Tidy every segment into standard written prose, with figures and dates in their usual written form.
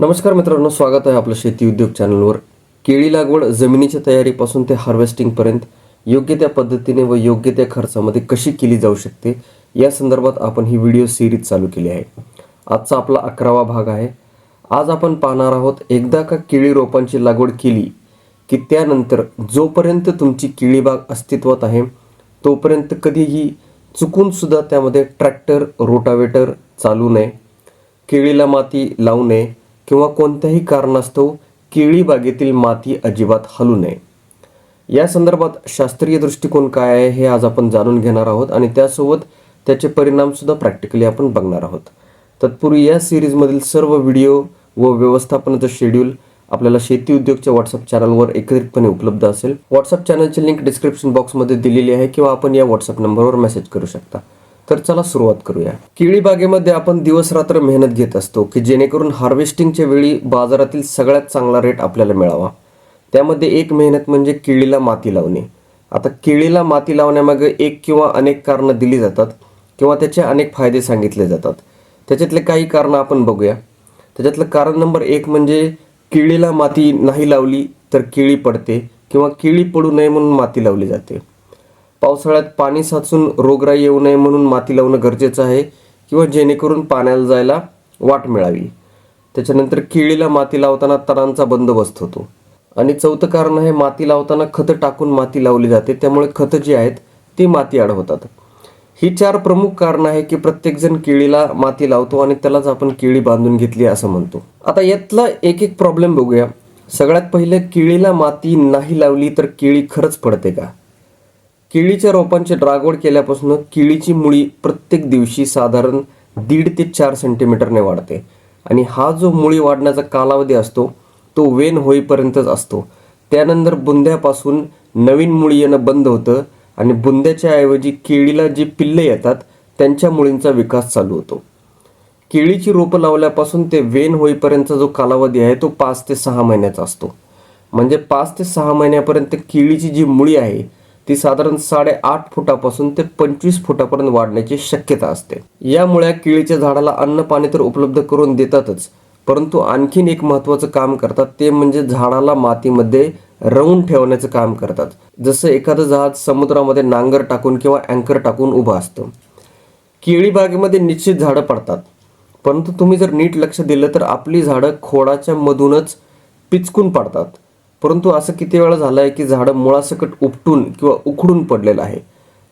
नमस्कार मित्रांनो, स्वागत आहे आपलं शेती उद्योग चॅनलवर. केळी लागवड जमिनीच्या तयारीपासून ते हार्वेस्टिंगपर्यंत योग्य त्या पद्धतीने व योग्य त्या खर्चामध्ये कशी केली जाऊ शकते या संदर्भात आपण ही व्हिडिओ सिरीज चालू केली आहे. आजचा आपला 11वा भाग आहे. आज आपण पाहणार आहोत, एकदा का केळी रोपांची लागवड केली की त्यानंतर जोपर्यंत तुमची केळी बाग अस्तित्वात आहे तोपर्यंत कधीही चुकून सुद्धा त्यामध्ये ट्रॅक्टर, रोटावेटर चालू नये, केळीला माती लावू नये किंवा कोणत्याही कारणास्तव केळी बागेतील माती अजिबात हलू नये. या संदर्भात शास्त्रीय दृष्टिकोन काय आहे हे आज आपण जाणून घेणार आहोत आणि त्यासोबत त्याचे परिणाम सुद्धा प्रॅक्टिकली आपण बघणार आहोत. तत्पूर्वी या सिरीजमधील सर्व व्हिडिओ व व्यवस्थापनाचं शेड्यूल आपल्याला शेती उद्योगच्या व्हॉट्सअप चॅनलवर एकत्रितपणे उपलब्ध असेल. व्हॉट्सअप चॅनलची लिंक डिस्क्रिप्शन बॉक्समध्ये दिलेली आहे किंवा आपण या व्हॉट्सअप नंबरवर मेसेज करू शकता. तर चला सुरुवात करूया. केळी बागेमध्ये आपण दिवस रात्र मेहनत घेत असतो की जेणेकरून हार्वेस्टिंगच्या वेळी बाजारातील सगळ्यात चांगला रेट आपल्याला मिळावा. त्यामध्ये एक मेहनत म्हणजे केळीला माती लावणे. आता केळीला माती लावण्यामागे एक किंवा अनेक कारणं दिली जातात किंवा त्याचे अनेक फायदे सांगितले जातात. त्याच्यातले काही कारणं आपण बघूया. त्याच्यातलं कारण नंबर 1 म्हणजे केळीला माती नाही लावली तर केळी पडते किंवा केळी पडू नये म्हणून माती लावली जाते. पावसाळ्यात पाणी साचून रोगराई येऊ नये म्हणून माती लावणं गरजेचं आहे किंवा जेणेकरून पाण्याला जायला वाट मिळावी. त्याच्यानंतर केळीला माती लावताना तणांचा बंदोबस्त होतो. आणि चौथं कारण आहे, माती लावताना खतं टाकून माती लावली जाते, त्यामुळे खतं जी आहेत ती माती अडवतात. ही 4 प्रमुख कारणं आहे की प्रत्येकजण केळीला माती लावतो आणि त्यालाच आपण केळी बांधून घेतली असं म्हणतो. आता यातला एक एक प्रॉब्लेम बघूया. सगळ्यात पहिले, केळीला माती नाही लावली तर केळी खरंच पडते का? केळीच्या रोपांची लागवड केल्यापासून केळीची मुळी प्रत्येक दिवशी साधारण 1.5 ते 4 सेंटीमीटरने वाढते आणि हा जो मुळी वाढण्याचा कालावधी असतो तो वेन होईपर्यंतच असतो. त्यानंतर बुंद्यापासून नवीन मुळी येणं बंद होतं आणि बुंद्याच्या ऐवजी केळीला जी पिल्ले येतात त्यांच्या मुळींचा विकास चालू होतो. केळीची रोपं लावल्यापासून ते वेन होईपर्यंतचा जो कालावधी आहे तो 5 ते 6 महिन्याचा असतो. म्हणजे 5 ते 6 महिन्यापर्यंत केळीची जी मुळी आहे ती साधारण 8.5 फुटापासून ते 25 फुटापर्यंत वाढण्याची शक्यता असते. या मुळ्या केळीच्या झाडाला अन्न पाणी तर उपलब्ध करून देतातच, परंतु आणखीन एक महत्त्वाचं काम करतात, ते म्हणजे झाडाला मातीमध्ये रवून ठेवण्याचं काम करतात. जसं एखादं जहाज समुद्रामध्ये नांगर टाकून किंवा अँकर टाकून उभं असतं. केळी बागेमध्ये निश्चित झाडं पडतात, परंतु तुम्ही जर नीट लक्ष दिलं तर आपली झाडं खोडाच्या मधूनच पिचकून पडतात. परंतु असं किती वेळा झालं आहे की झाडं मुळासकट उपटून किंवा उखडून पडलेलं आहे.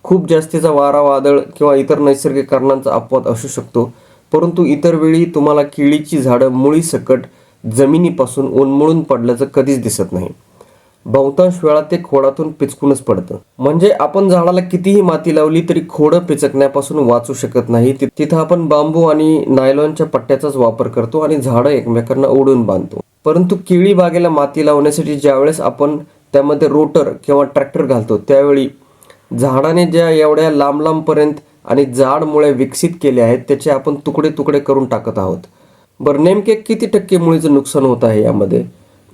खूप जास्तीचा वारा, वादळ किंवा इतर नैसर्गिक कारणांचा अपवाद असू शकतो, परंतु इतर वेळी तुम्हाला केळीची झाडं मुळीसकट जमिनीपासून उन्मळून पडल्याचं कधीच दिसत नाही. बहुतांश वेळा ते खोडातून पिचकूनच पडतं. म्हणजे आपण झाडाला कितीही माती लावली तरी खोडं पिचकण्यापासून वाचू शकत नाही. तिथं आपण बांबू आणि नायलॉनच्या पट्ट्याचाच वापर करतो आणि झाडं एकमेकांना ओढून बांधतो. परंतु केळी बागेला माती लावण्यासाठी ज्यावेळेस आपण त्यामध्ये रोटर किंवा ट्रॅक्टर घालतो त्यावेळी झाडाने ज्या एवढ्या लांब लांबपर्यंत आणि जाड मुळे विकसित केले आहेत त्याचे आपण तुकडे तुकडे करून टाकत आहोत. बरं, नेमके किती टक्के मुळीचं नुकसान होत आहे यामध्ये?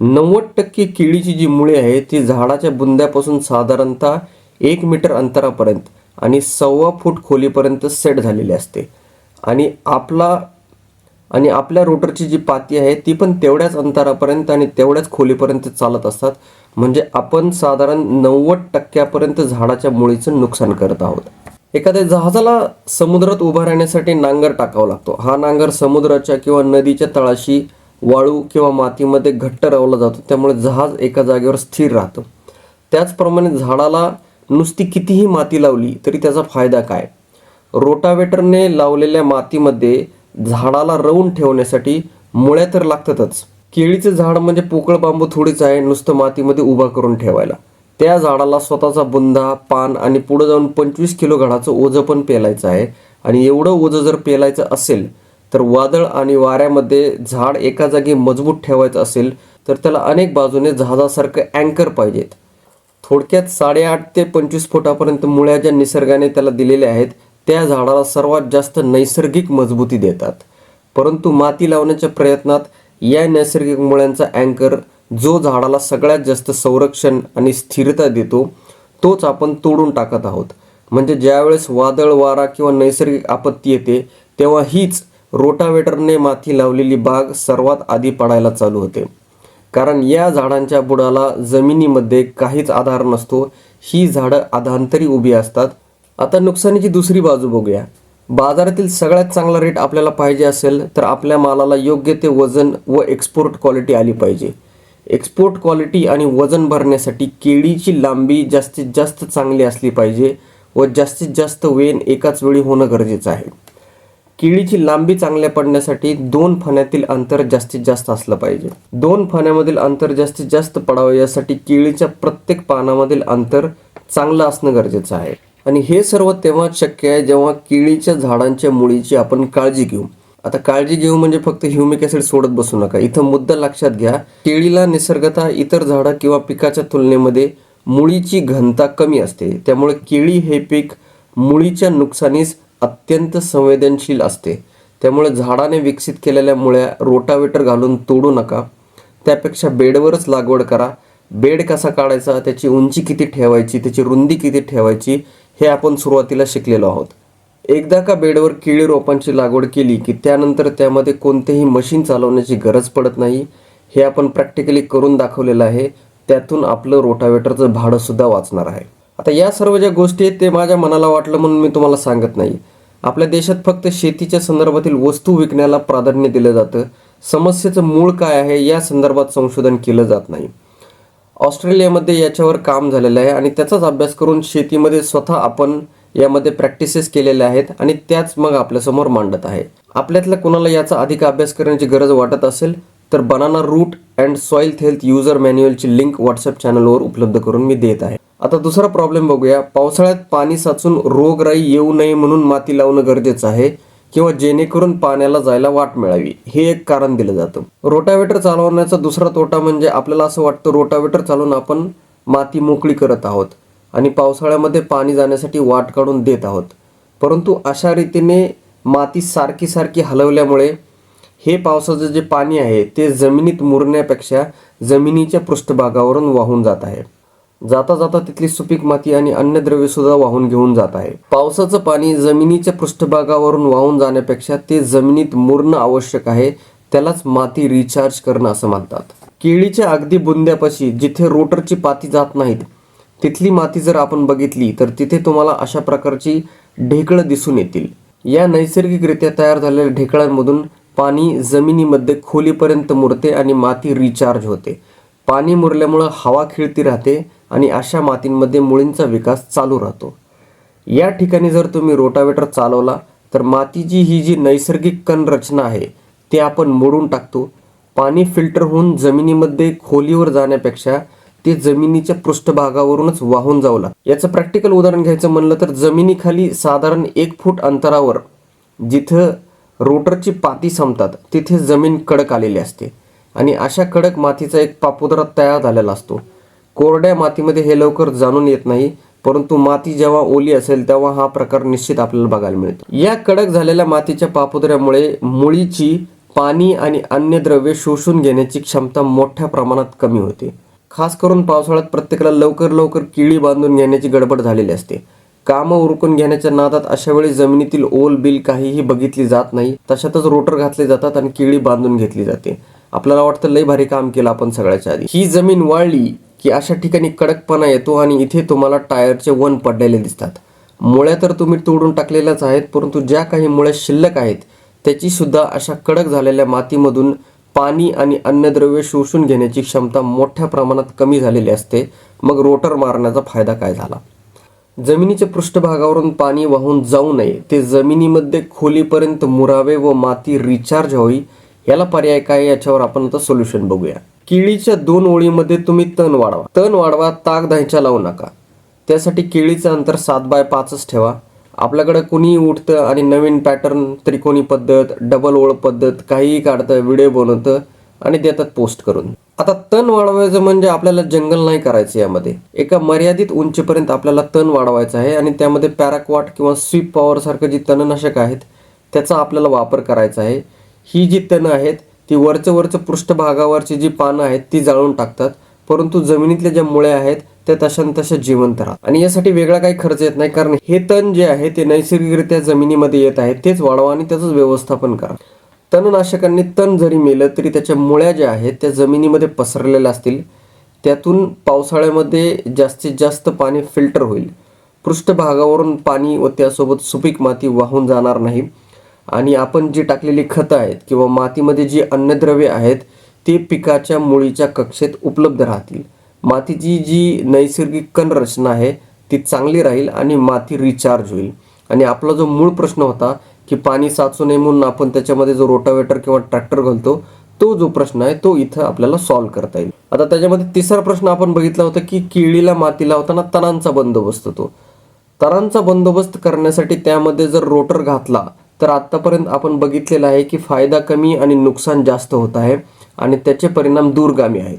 90% केळीची जी मुळे आहे ती झाडाच्या बुंद्यापासून साधारणतः 1 मीटर अंतरापर्यंत आणि 1.25 फूट खोलीपर्यंत सेट झालेली असते आणि आपल्या रोटरची जी पाती आहे ती पण तेवढ्याच अंतरापर्यंत आणि तेवढ्याच खोलीपर्यंत चालत असतात. म्हणजे आपण साधारण 90% झाडाच्या मुळीचं नुकसान करत आहोत. एखाद्या जहाजाला समुद्रात उभा राहण्यासाठी नांगर टाकावा लागतो. हा नांगर समुद्राच्या किंवा नदीच्या तळाशी वाळू किंवा मातीमध्ये घट्ट रवला जातो, त्यामुळे जहाज एका जागेवर स्थिर राहतं. त्याचप्रमाणे झाडाला नुसती कितीही माती लावली तरी त्याचा फायदा काय? रोटावेटरने लावलेल्या मातीमध्ये झाडाला रवून ठेवण्यासाठी मुळ्या तर लागतातच. केळीचं झाड म्हणजे पोकळ बांबू थोडीच आहे नुसतं मातीमध्ये उभा करून ठेवायला. त्या झाडाला स्वतःचा बुंदा, पान आणि पुढे जाऊन 25 किलो घडाचं ओझं पण पेलायचं आहे. आणि एवढं ओझं जर पेलायचं असेल तर वादळ आणि वाऱ्यामध्ये झाड एका जागी मजबूत ठेवायचं असेल तर त्याला अनेक बाजूने जहाजासारखं अँकर पाहिजेत. थोडक्यात 8.5 ते 25 फुटापर्यंत मुळ्या ज्या निसर्गाने त्याला दिलेल्या आहेत त्या झाडाला सर्वात जास्त नैसर्गिक मजबूती देतात. परंतु माती लावण्याच्या प्रयत्नात या नैसर्गिक मुळ्यांचा अँकर जो झाडाला सगळ्यात जास्त संरक्षण आणि स्थिरता देतो तोच आपण तोडून टाकत आहोत. म्हणजे ज्यावेळेस वादळ, वारा किंवा नैसर्गिक आपत्ती येते तेव्हा हीच रोटावेटरने माती लावलेली बाग सर्वात आधी पडायला चालू होते, कारण या झाडांच्या बुडाला जमिनीमध्ये काहीच आधार नसतो. ही झाडं अधांतरी उभी असतात. आता नुकसानीची दुसरी बाजू बघूया. बाजारातील सगळ्यात चांगला रेट आपल्याला पाहिजे असेल तर आपल्या मालाला योग्य ते वजन व एक्सपोर्ट क्वालिटी आली पाहिजे. एक्सपोर्ट क्वालिटी आणि वजन भरण्यासाठी केळीची लांबी जास्तीत जास्त चांगली असली पाहिजे व जास्तीत जास्त वेन एकाच वेळी होणं गरजेचं आहे. केळीची लांबी चांगल्या पडण्यासाठी 2 फण्यातील अंतर जास्तीत जास्त असलं पाहिजे. 2 फण्यामधील अंतर जास्तीत जास्त पडावं यासाठी केळीच्या प्रत्येक पानामधील अंतर चांगलं असणं गरजेचं आहे. आणि हे सर्व तेव्हाच शक्य आहे जेव्हा केळीच्या झाडांच्या मुळीची आपण काळजी घेऊ. आता काळजी घेऊ म्हणजे फक्त ह्युमिक ॲसिड सोडत बसू नका. इथं मुद्दा लक्षात घ्या, केळीला निसर्गतः इतर झाडं किंवा पिकाच्या तुलनेमध्ये मुळीची घनता कमी असते. त्यामुळे केळी हे पीक मुळीच्या नुकसानीस अत्यंत संवेदनशील असते. त्यामुळे झाडाने विकसित केलेल्या मुळ्या रोटावेटर घालून तोडू नका. त्यापेक्षा बेडवरच लागवड करा. बेड कसा काढायचा, त्याची उंची किती ठेवायची, त्याची रुंदी किती ठेवायची हे आपण सुरुवातीला शिकलेलो आहोत. एकदा का बेडवर केळी रोपांची लागवड केली की त्यानंतर त्यामध्ये कोणतेही मशीन चालवण्याची गरज पडत नाही. हे आपण प्रॅक्टिकली करून दाखवलेलं आहे. त्यातून आपलं रोटावेटरचं भाडं सुद्धा वाचणार आहे. आता या सर्व ज्या गोष्टी आहेत ते माझ्या मनाला वाटलं म्हणून मी तुम्हाला सांगत नाही. आपल्या देशात फक्त शेतीच्या संदर्भातील वस्तू विकण्याला प्राधान्य दिलं जातं. समस्येचं मूळ काय आहे या संदर्भात संशोधन केलं जात नाही. ऑस्ट्रेलियामध्ये याच्यावर काम झालेलं आहे आणि त्याचाच अभ्यास करून शेतीमध्ये स्वतः आपण यामध्ये प्रॅक्टिसेस केलेल्या आहेत आणि त्याच मग आपल्यासमोर मांडत आहे. आपल्यातल्या कोणाला याचा अधिक अभ्यास करण्याची गरज वाटत असेल तर banana root and soil health user मॅन्युअलची लिंक व्हॉट्सअप चॅनलवर उपलब्ध करून मी देत आहे. आता दुसरा प्रॉब्लेम बघूया. पावसाळ्यात पाणी साचून रोगराई येऊ नये म्हणून माती लावणं गरजेचं आहे किंवा जेणेकरून पाण्याला जायला वाट मिळावी, हे एक कारण दिलं जातं. रोटावेटर चालवण्याचा दुसरा तोटा म्हणजे आपल्याला असं वाटतं रोटावेटर चालवून आपण माती मोकळी करत आहोत आणि पावसाळ्यामध्ये पाणी जाण्यासाठी वाट काढून देत आहोत. परंतु अशा रीतीने माती सारखी सारखी हलवल्यामुळे हे पावसाचं जे पाणी आहे ते जमिनीत मुरण्यापेक्षा जमिनीच्या पृष्ठभागावरून वाहून जात आहे. जाता जाता तिथली सुपीक माती आणि अन्नद्रव्य सुद्धा वाहून घेऊन जात आहे. पावसाचं पाणी जमिनीच्या पृष्ठभागावरून वाहून जाण्यापेक्षा ते जमिनीत मुरणं आवश्यक आहे. त्यालाच माती रिचार्ज करणं असं म्हणतात. केळीच्या अगदी बुंद्यापाशी जिथे रोटरची पाती जात नाहीत तिथली माती जर आपण बघितली तर तिथे तुम्हाला अशा प्रकारची ढेकळं दिसून येतील. या नैसर्गिकरित्या तयार झालेल्या ढेकळांमधून पाणी जमिनीमध्ये खोलीपर्यंत मुरते आणि माती रिचार्ज होते. पाणी मुरल्यामुळं हवा खेळती राहते आणि अशा मातींमध्ये मुळींचा विकास चालू राहतो. या ठिकाणी जर तुम्ही रोटावेटर चालवला तर मातीची ही जी नैसर्गिक कण रचना आहे ते आपण मोडून टाकतो. पाणी फिल्टर होऊन जमिनीमध्ये खोलीवर जाण्यापेक्षा ते जमिनीच्या पृष्ठभागावरूनच वाहून जाऊ लागतं. याचं प्रॅक्टिकल उदाहरण घ्यायचं म्हणलं तर जमिनीखाली साधारण 1 फूट अंतरावर जिथं रोटरची पाती संपतात तिथे जमीन कडक आलेली असते आणि अशा कडक मातीचा एक पापुद्रा तयार झालेला असतो. कोरड्या मातीमध्ये हे लवकर जाणून येत नाही, परंतु माती जेव्हा ओली असेल तेव्हा हा प्रकार निश्चित आपल्याला बघायला मिळतो. या कडक झालेल्या मातीच्या पापुद्र्यामुळे मुळीची पाणी आणि अन्य द्रव्ये शोषून घेण्याची क्षमता मोठ्या प्रमाणात कमी होते. खास करून पावसाळ्यात प्रत्येकाला लवकर केळी बांधून घेण्याची गडबड झालेली असते. कामं उरकून घेण्याच्या नादात अशा वेळी जमिनीतील ओल बिल काहीही बघितली जात नाही. तशातच रोटर घातले जातात आणि केळी बांधून घेतली जाते. आपल्याला वाटतं लय भारी काम केलं आपण सगळ्याच्या आधी. ही जमीन वाळली की अशा ठिकाणी कडकपणा येतो आणि इथे तुम्हाला टायरचे वण पडलेले दिसतात. मुळ्या तर तुम्ही तोडून टाकलेल्याच आहेत, परंतु ज्या काही मुळ्या शिल्लक आहेत त्याची सुद्धा अशा कडक झालेल्या मातीमधून पाणी आणि अन्नद्रव्य शोषून घेण्याची क्षमता मोठ्या प्रमाणात कमी झालेली असते. मग रोटर मारण्याचा फायदा काय झाला? जमिनीच्या पृष्ठभागावरून पाणी वाहून जाऊ नये, ते जमिनीमध्ये खोलीपर्यंत मुरावे व माती रिचार्ज व्हावी. याला पर्याय काय याच्यावर आपण आता सोल्युशन बघूया. केळीच्या 2 ओळीमध्ये तुम्ही तण वाढवा. ताक धायच्या लावू नका. त्यासाठी केळीचं अंतर 7x5च ठेवा. आपल्याकडे कुणी उठतं आणि नवीन पॅटर्न, त्रिकोणी पद्धत, डबल ओळ पद्धत काहीही काढतं, व्हिडिओ बनवतं आणि देतात पोस्ट करून. आता तण वाढवायचं म्हणजे आपल्याला जंगल नाही करायचं. यामध्ये एका मर्यादित उंचीपर्यंत आपल्याला तण वाढवायचं आहे आणि त्यामध्ये पॅराक्वाट किंवा स्वीप पॉवर सारखं जी तणनाशक आहेत त्याचा आपल्याला वापर करायचा आहे. ही जी तणं आहेत ती वरचं पृष्ठभागावरची जी पानं आहेत ती जाळून टाकतात, परंतु जमिनीतल्या ज्या मुळ्या आहेत ते तशान तशा जिवंत राहतात. आणि यासाठी वेगळा काही खर्च येत नाही, कारण हे तण जे आहे ते नैसर्गिकरित्या जमिनीमध्ये येत आहे, तेच वाढवा आणि त्याचं व्यवस्थापन करा. तणनाशकांनी तण जरी मेलं तरी त्याच्या मुळ्या ज्या आहेत त्या जमिनीमध्ये पसरलेल्या असतील, त्यातून पावसाळ्यामध्ये जास्तीत जास्त पाणी फिल्टर होईल. पृष्ठभागावरून पाणी व त्यासोबत सुपीक माती वाहून जाणार नाही. आणि आपण जी टाकलेली खतं आहेत किंवा मातीमध्ये जी अन्नद्रव्ये आहेत ते पिकाच्या मुळीच्या कक्षेत उपलब्ध राहतील. मातीची जी नैसर्गिक कण रचना आहे ती चांगली राहील आणि माती रिचार्ज होईल. आणि आपला जो मूळ प्रश्न होता की पाणी साचू नये म्हणून आपण त्याच्यामध्ये जो रोटावेटर किंवा ट्रॅक्टर घालतो, तो जो प्रश्न आहे तो इथं आपल्याला सॉल्व्ह करता येईल. आता त्याच्यामध्ये तिसरा प्रश्न आपण बघितला होता की केळीला माती लावताना तणांचा बंदोबस्त होतो. तणांचा बंदोबस्त करण्यासाठी त्यामध्ये जर रोटर घातला तर आतापर्यंत आपण बघितलेलं आहे की फायदा कमी आणि नुकसान जास्त होत आहे आणि त्याचे परिणाम दूरगामी आहेत.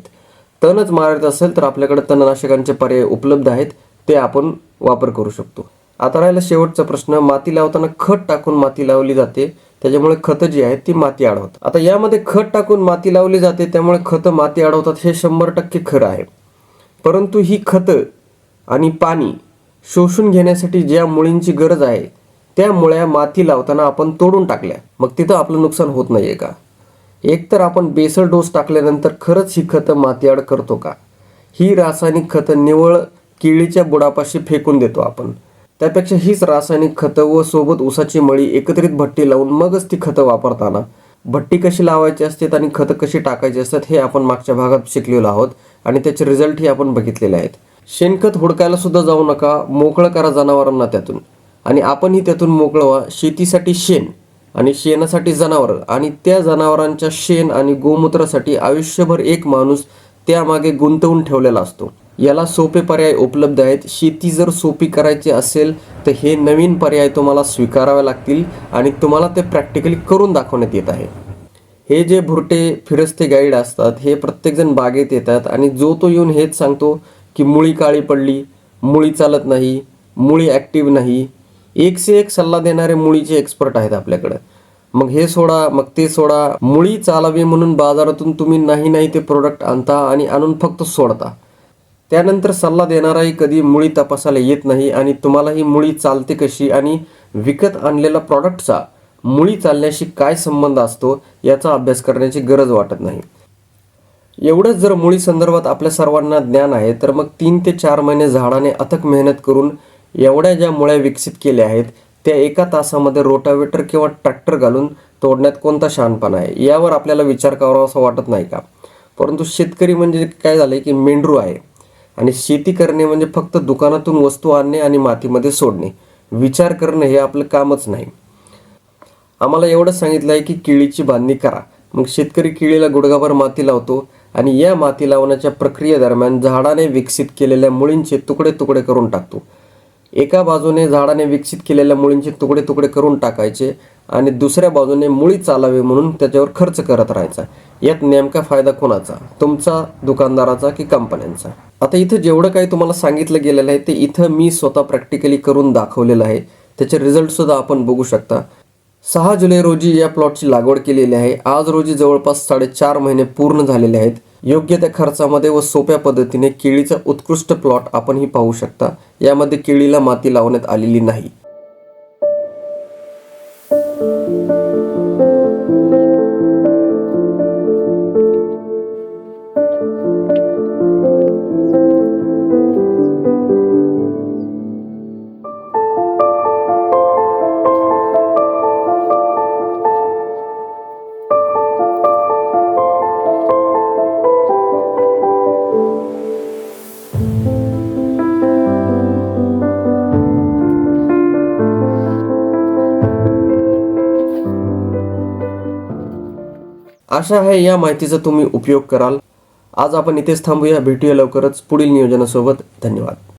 तणच मारत असेल तर आपल्याकडे तणनाशकांचे पर्याय उपलब्ध आहेत, ते आपण वापर करू शकतो. आता राहिला शेवटचा प्रश्न, माती लावताना खत टाकून माती लावली जाते, त्याच्यामुळे खतं जी आहेत ती माती अडवतात. आता यामध्ये खत टाकून माती लावली जाते त्यामुळे खतं माती अडवतात हे 100% खरं आहे. परंतु ही खतं आणि पाणी शोषून घेण्यासाठी ज्या मुळींची गरज आहे त्या मुळ्या माती लावताना आपण तोडून टाकल्या, मग तिथं आपलं नुकसान होत नाहीये का? एकतर आपण बेसल डोस टाकल्यानंतर खरंच ही खतं माती आड करतो का? ही रासायनिक खतं निव्वळ केळीच्या बुडापाशी फेकून देतो आपण. त्यापेक्षा हीच रासायनिक खतं व सोबत ऊसाची मळी एकत्रित भट्टी लावून मगच ती खतं वापरताना भट्टी कशी लावायची असते आणि खतं कशी टाकायची असतात हे आपण मागच्या भागात शिकलेलो आहोत आणि त्याचे रिझल्टही आपण बघितलेले आहेत. शेणखत हुडकायला सुद्धा जाऊ नका, मोकळं करा जनावरांना त्यातून आणि आपणही त्यातून मोकळं व्हा. शेतीसाठी शेण आणि शेणासाठी जनावर आणि त्या जनावरांच्या शेण आणि गोमूत्रासाठी आयुष्यभर एक माणूस त्यामागे गुंतवून ठेवलेला असतो. याला सोपे पर्याय उपलब्ध आहेत. शेती जर सोपी करायची असेल तर हे नवीन पर्याय तुम्हाला स्वीकारावे लागतील आणि तुम्हाला ते प्रॅक्टिकली करून दाखवण्यात येत आहे. हे जे भुरटे फिरस्ते गाईड असतात हे प्रत्येकजण बागेत येतात आणि जो तो येऊन हेच सांगतो की मुळी काळी पडली, मुळी चालत नाही, मुळी ॲक्टिव्ह नाही. एक से एक सल्ला देणारे मुळीचे एक्सपर्ट आहेत आपल्याकडे. मग हे सोडा, मग ते सोडा. मुळी चालावी म्हणून बाजारातून तुम्ही नाही ते प्रोडक्ट आणता आणि आणून फक्त सोडता. त्यानंतर सल्ला देणाराही कधी मुळी तपासायला येत नाही आणि तुम्हाला ही मुळी चालते कशी आणि विकत आणलेला प्रॉडक्टचा मुळी चालण्याशी काय संबंध असतो याचा अभ्यास करण्याची गरज वाटत नाही. एवढंच जर मुळी संदर्भात आपल्या सर्वांना ज्ञान आहे तर मग 3 ते 4 महिने झाडाने अथक मेहनत करून एवढ्या ज्या मुळ्या विकसित केल्या आहेत त्या 1 तासामध्ये रोटावेटर किंवा ट्रॅक्टर घालून तोडण्यात कोणता शहाणपणा आहे यावर आपल्याला विचार करावा असं वाटत नाही का? परंतु शेतकरी म्हणजे काय झालंय की मेंढरू आहे आणि शेती करणे म्हणजे फक्त दुकानातून वस्तू आणणे आणि मातीमध्ये सोडणे. विचार करणे हे आपलं कामच नाही. आम्हाला एवढंच सांगितलं आहे की केळीची बांधणी करा. मग शेतकरी केळीला गुडघाभर माती लावतो आणि या माती लावण्याच्या प्रक्रियेदरम्यान झाडाने विकसित केलेल्या मुळींचे तुकडे तुकडे करून टाकतो. एका बाजूने झाडाने विकसित केलेल्या मुळींचे तुकडे तुकडे करून टाकायचे आणि दुसऱ्या बाजूने मुळी चालावे म्हणून त्याच्यावर खर्च करत राहायचा. यात नेमका फायदा कोणाचा? तुमचा, दुकानदाराचा की कंपन्यांचा? आता इथं जेवढं काही तुम्हाला सांगितलं गेलेलं आहे ते इथं मी स्वतः प्रॅक्टिकली करून दाखवलेलं आहे. त्याचे रिझल्ट सुद्धा आपण बघू शकता. 6 जुलै रोजी या प्लॉटची लागवड केलेली आहे. आज रोजी जवळपास 4.5 महिने पूर्ण झालेले आहेत. योग्य त्या खर्चामध्ये व सोप्या पद्धतीने केळीचा उत्कृष्ट प्लॉट आपणही पाहू शकता. यामध्ये केळीला माती लावण्यात आलेली नाही. आशा आहे या माहितीचा तुम्ही उपयोग कराल. आज आपण इथेच थांबूया. भेटूया लवकरच पुढील नियोजनासोबत. धन्यवाद.